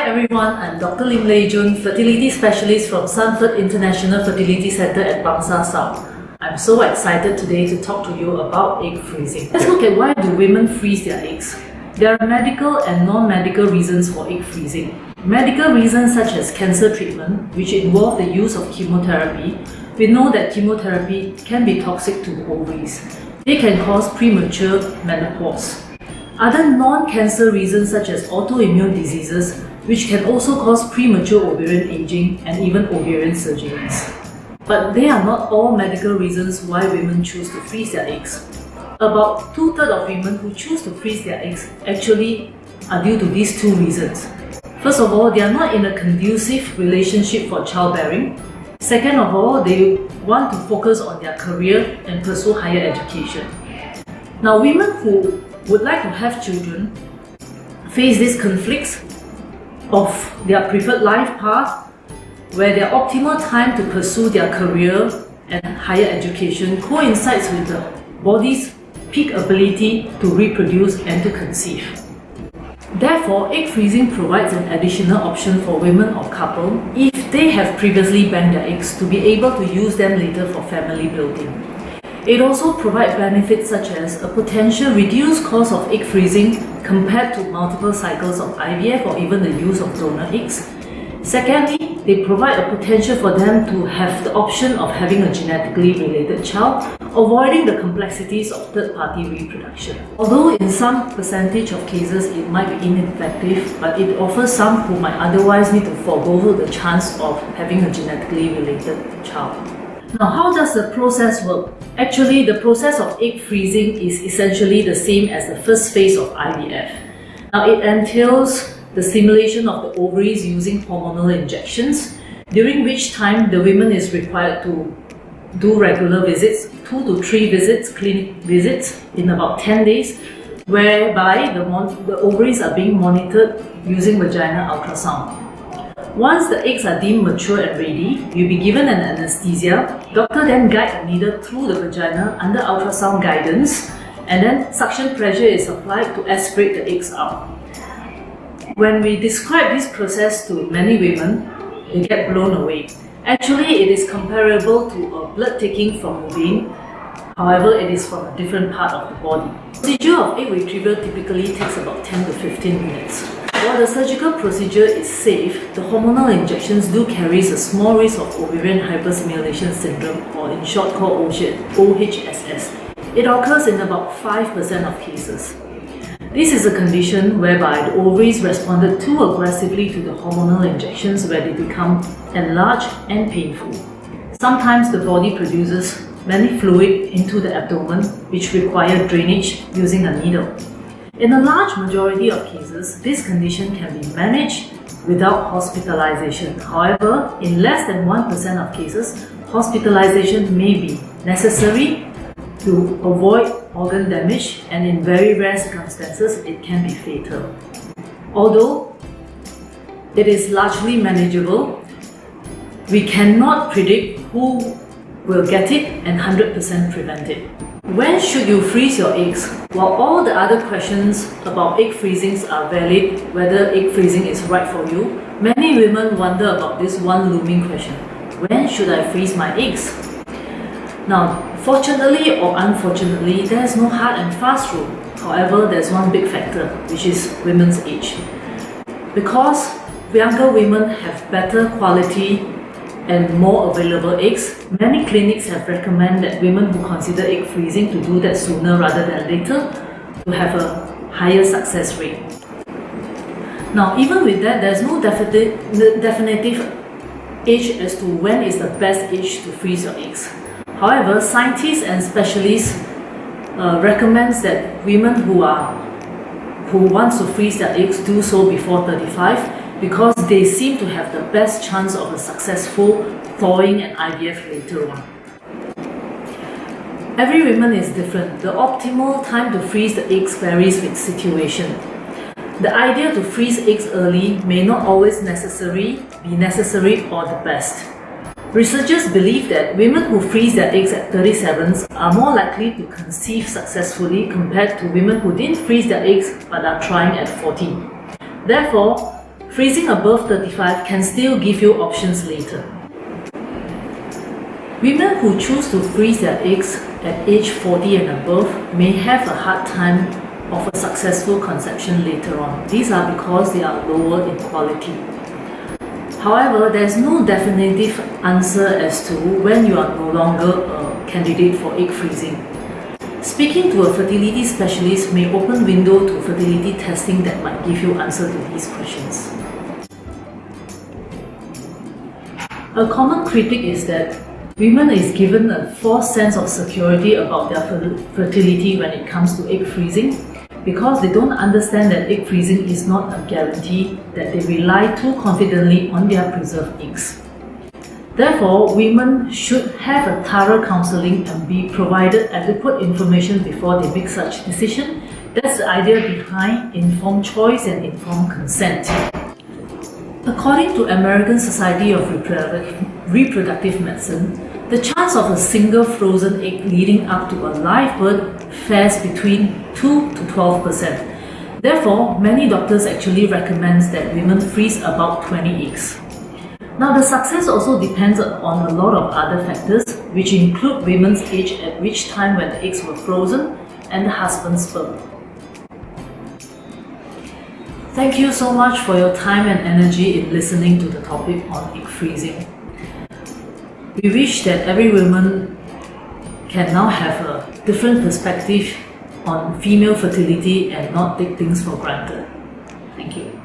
everyone, I'm Dr. Lim Lei Jun, fertility specialist from Sunfert International Fertility Center at Bangsa South. I'm so excited today to talk to you about egg freezing. Let's look at why do women freeze their eggs. There are medical and non-medical reasons for egg freezing. Medical reasons such as cancer treatment, which involve the use of chemotherapy. We know that chemotherapy can be toxic to the ovaries. They can cause premature menopause. Other non-cancer reasons such as autoimmune diseases, which can also cause premature ovarian aging and even ovarian surgeries. But they are not all medical reasons why women choose to freeze their eggs. About 2/3 of women who choose to freeze their eggs actually are due to these two reasons. First of all, they are not in a conducive relationship for childbearing. Second of all, they want to focus on their career and pursue higher education. Now, women who would like to have children face these conflicts of their preferred life path, where their optimal time to pursue their career and higher education coincides with the body's peak ability to reproduce and to conceive. Therefore, egg freezing provides an additional option for women or couple if they have previously banked their eggs to be able to use them later for family building. It also provides benefits such as a potential reduced cost of egg freezing compared to multiple cycles of IVF or even the use of donor eggs. Secondly, they provide a potential for them to have the option of having a genetically related child, avoiding the complexities of third-party reproduction. Although in some percentage of cases it might be ineffective, but it offers some who might otherwise need to forego the chance of having a genetically related child. Now, how does the process work? Actually, the process of egg freezing is essentially the same as the first phase of IVF. Now, it entails the stimulation of the ovaries using hormonal injections, during which time the woman is required to do regular visits, 2 to 3 visits, clinic visits in about 10 days, whereby the ovaries are being monitored using vaginal ultrasound. Once the eggs are deemed mature and ready, you'll be given an anesthesia. Doctor then guides a needle through the vagina under ultrasound guidance, and then suction pressure is applied to aspirate the eggs out. When we describe this process to many women, they get blown away. Actually, it is comparable to a blood taking from a vein. However, it is from a different part of the body. The procedure of egg retrieval typically takes about 10 to 15 minutes. While the surgical procedure is safe, the hormonal injections do carry a small risk of ovarian hyperstimulation syndrome, or in short called OHSS. It occurs in about 5% of cases. This is a condition whereby the ovaries responded too aggressively to the hormonal injections, where they become enlarged and painful. Sometimes the body produces many fluid into the abdomen, which require drainage using a needle. In a large majority of cases, this condition can be managed without hospitalization. However, in less than 1% of cases, hospitalization may be necessary to avoid organ damage, and in very rare circumstances, it can be fatal. Although it is largely manageable, we cannot predict who will get it and 100% prevent it. When should you freeze your eggs? While all the other questions about egg freezings are valid, whether egg freezing is right for you, many women wonder about this one looming question: when should I freeze my eggs? Now, fortunately or unfortunately, there is no hard and fast rule. However, there's one big factor, which is women's age. Because younger women have better quality and more available eggs, many clinics have recommended women who consider egg freezing to do that sooner rather than later to have a higher success rate. Now, even with that, there's no definitive age as to when is the best age to freeze your eggs. However, scientists and specialists recommend that women who want to freeze their eggs do so before 35, because they seem to have the best chance of a successful thawing and IVF later on. Every woman is different. The optimal time to freeze the eggs varies with situation. The idea to freeze eggs early may not always be necessary or the best. Researchers believe that women who freeze their eggs at 37 are more likely to conceive successfully compared to women who didn't freeze their eggs but are trying at 40. Therefore, freezing above 35 can still give you options later. Women who choose to freeze their eggs at age 40 and above may have a hard time of a successful conception later on. These are because they are lower in quality. However, there is no definitive answer as to when you are no longer a candidate for egg freezing. Speaking to a fertility specialist may open window to fertility testing that might give you answer to these questions. A common critique is that women is given a false sense of security about their fertility when it comes to egg freezing, because they don't understand that egg freezing is not a guarantee, that they rely too confidently on their preserved eggs. Therefore, women should have a thorough counselling and be provided adequate information before they make such decision. That's the idea behind informed choice and informed consent. According to American Society of Reproductive Medicine, the chance of a single frozen egg leading up to a live birth fares between 2 to 12%. Therefore, many doctors actually recommend that women freeze about 20 eggs. Now, the success also depends on a lot of other factors, which include women's age at which time when the eggs were frozen and the husband's sperm. Thank you so much for your time and energy in listening to the topic on egg freezing. We wish that every woman can now have a different perspective on female fertility and not take things for granted. Thank you.